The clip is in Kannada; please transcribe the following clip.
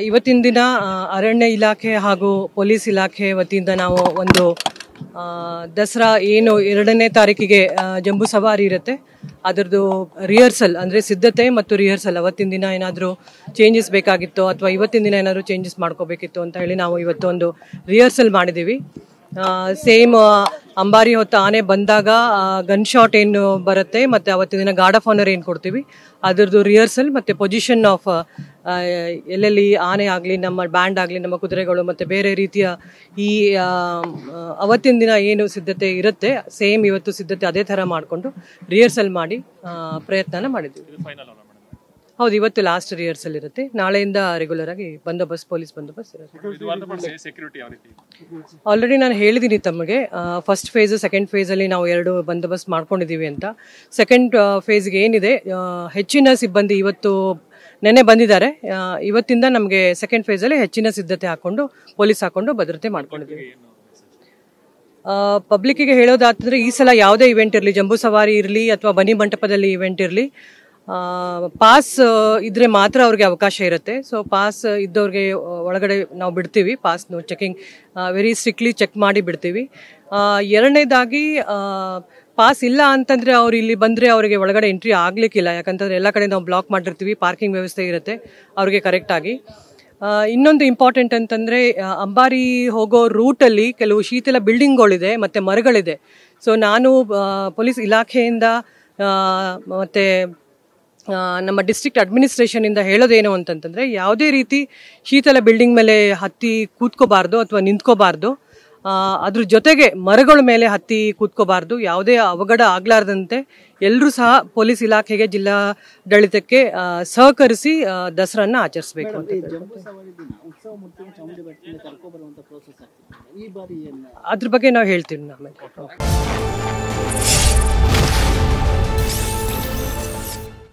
ಇವತ್ತಿನ ದಿನ ಅರಣ್ಯ ಇಲಾಖೆ ಹಾಗೂ ಪೊಲೀಸ್ ಇಲಾಖೆ ವತಿಯಿಂದ ನಾವು ಒಂದು ದಸರಾ ಏನು 2ನೇ ತಾರೀಕಿಗೆ ಜಂಬೂ ಸವಾರಿ ಇರುತ್ತೆ ಅದರದ್ದು ರಿಹರ್ಸಲ್ ಅಂದರೆ ಸಿದ್ಧತೆ ಮತ್ತು ರಿಹರ್ಸಲ್ ಅವತ್ತಿನ ದಿನ ಏನಾದರೂ ಚೇಂಜಸ್ ಬೇಕಾಗಿತ್ತು ಅಥವಾ ಇವತ್ತಿನ ದಿನ ಏನಾದರೂ ಚೇಂಜಸ್ ಮಾಡ್ಕೋಬೇಕಿತ್ತು ಅಂತ ಹೇಳಿ ನಾವು ಇವತ್ತು ಒಂದು ರಿಹರ್ಸಲ್ ಮಾಡಿದ್ದೀವಿ. ಸೇಮ್ ಅಂಬಾರಿ ಹೊತ್ತ ಆನೆ ಬಂದಾಗ ಗನ್ ಶಾಟ್ ಏನು ಬರುತ್ತೆ ಮತ್ತು ಅವತ್ತಿನ ದಿನ ಗಾರ್ಡ್ ಆಫ್ ಆನರ್ ಏನು ಕೊಡ್ತೀವಿ ಅದರದ್ದು ರಿಹರ್ಸಲ್ ಮತ್ತು ಪೊಸಿಷನ್ ಆಫ್ ಎಲ್ಲೆಲ್ಲಿ ಆನೆ ಆಗಲಿ ನಮ್ಮ ಬ್ಯಾಂಡ್ ಆಗಲಿ ನಮ್ಮ ಕುದುರೆಗಳು ಮತ್ತು ಬೇರೆ ರೀತಿಯ ಈ ಅವತ್ತಿನ ದಿನ ಏನು ಸಿದ್ಧತೆ ಇರುತ್ತೆ ಸೇಮ್ ಇವತ್ತು ಸಿದ್ಧತೆ ಅದೇ ಥರ ಮಾಡಿಕೊಂಡು ರಿಹರ್ಸಲ್ ಮಾಡಿ ಪ್ರಯತ್ನನ ಮಾಡಿದ್ದೀವಿ. ಹೌದು, ಇವತ್ತು ಲಾಸ್ಟ್ ರಿಹರ್ಸಲ್ ಇರುತ್ತೆ. ನಾಳೆಯಿಂದ ರೆಗ್ಯುಲರ್ ಆಗಿ ಬಂದೋಬಸ್ತ್ ಪೊಲೀಸ್ ಬಂದೋಬಸ್ತ್ ಇರುತ್ತೆ. ಆಲ್ರೆಡಿ ನಾನು ಹೇಳಿದ್ದೀನಿ ತಮಗೆ, ಫಸ್ಟ್ ಫೇಸ್ ಸೆಕೆಂಡ್ ಫೇಸಲ್ಲಿ ನಾವು 2 ಬಂದೋಬಸ್ತ್ ಮಾಡ್ಕೊಂಡಿದ್ದೀವಿ ಅಂತ. ಸೆಕೆಂಡ್ ಫೇಸ್ಗೆ ಏನಿದೆ ಹೆಚ್ಚಿನ ಸಿಬ್ಬಂದಿ ಇವತ್ತು ನೆನ್ನೆ ಬಂದಿದ್ದಾರೆ. ಇವತ್ತಿಂದ ನಮಗೆ ಸೆಕೆಂಡ್ ಫೇಸಲ್ಲಿ ಹೆಚ್ಚಿನ ಸಿದ್ಧತೆ ಹಾಕೊಂಡು ಪೊಲೀಸ್ ಹಾಕೊಂಡು ಭದ್ರತೆ ಮಾಡ್ಕೊಂಡಿದ್ದೀವಿ. ಪಬ್ಲಿಕ್ಕಿಗೆ ಹೇಳೋದಾದ್ರೆ ಈ ಸಲ ಯಾವುದೇ ಇವೆಂಟ್ ಇರಲಿ, ಜಂಬೂ ಸವಾರಿ ಇರಲಿ ಅಥವಾ ಬನ್ನಿ ಮಂಟಪದಲ್ಲಿ ಇವೆಂಟ್ ಇರಲಿ, ಪಾಸ್ ಇದ್ರೆ ಮಾತ್ರ ಅವ್ರಿಗೆ ಅವಕಾಶ ಇರುತ್ತೆ. ಸೊ ಪಾಸ್ ಇದ್ದವ್ರಿಗೆ ಒಳಗಡೆ ನಾವು ಬಿಡ್ತೀವಿ. ಪಾಸ್ನು ಚೆಕಿಂಗ್ ವೆರಿ ಸ್ಟ್ರಿಕ್ಟ್ಲಿ ಚೆಕ್ ಮಾಡಿ ಬಿಡ್ತೀವಿ. ಎರಡನೇದಾಗಿ ಪಾಸ್ ಇಲ್ಲ ಅಂತಂದರೆ ಅವ್ರು ಇಲ್ಲಿ ಬಂದರೆ ಅವರಿಗೆ ಒಳಗಡೆ ಎಂಟ್ರಿ ಆಗಲಿಕ್ಕಿಲ್ಲ. ಯಾಕಂತಂದರೆ ಎಲ್ಲ ಕಡೆ ನಾವು ಬ್ಲಾಕ್ ಮಾಡಿರ್ತೀವಿ, ಪಾರ್ಕಿಂಗ್ ವ್ಯವಸ್ಥೆ ಇರುತ್ತೆ ಅವ್ರಿಗೆ ಕರೆಕ್ಟಾಗಿ. ಇನ್ನೊಂದು ಇಂಪಾರ್ಟೆಂಟ್ ಅಂತಂದರೆ ಅಂಬಾರಿ ಹೋಗೋ ರೂಟಲ್ಲಿ ಕೆಲವು ಶೀತಲ ಬಿಲ್ಡಿಂಗ್ಗಳಿದೆ ಮತ್ತು ಮರಗಳಿದೆ. ಸೊ ನಾನು ಪೊಲೀಸ್ ಇಲಾಖೆಯಿಂದ ಮತ್ತು ನಮ್ಮ ಡಿಸ್ಟ್ರಿಕ್ಟ್ ಅಡ್ಮಿನಿಸ್ಟ್ರೇಷನಿಂದ ಹೇಳೋದೇನು ಅಂತಂತಂದರೆ ಯಾವುದೇ ರೀತಿ ಶೀತಲ ಬಿಲ್ಡಿಂಗ್ ಮೇಲೆ ಹತ್ತಿ ಕೂತ್ಕೋಬಾರ್ದು ಅಥವಾ ನಿಂತ್ಕೋಬಾರ್ದು. ಅದ್ರ ಜೊತೆಗೆ ಮರಗಳ ಮೇಲೆ ಹತ್ತಿ ಕೂತ್ಕೋಬಾರ್ದು. ಯಾವುದೇ ಅವಘಡ ಆಗಲಾರ್ದಂತೆ ಎಲ್ಲರೂ ಸಹ ಪೊಲೀಸ್ ಇಲಾಖೆಗೆ ಜಿಲ್ಲಾಡಳಿತಕ್ಕೆ ಸಹಕರಿಸಿ ದಸರಾನ ಆಚರಿಸಬೇಕು ಅಂತ. ಅದ್ರ ಬಗ್ಗೆ ನಾವು ಹೇಳ್ತೀವಿ ಆಮೇಲೆ.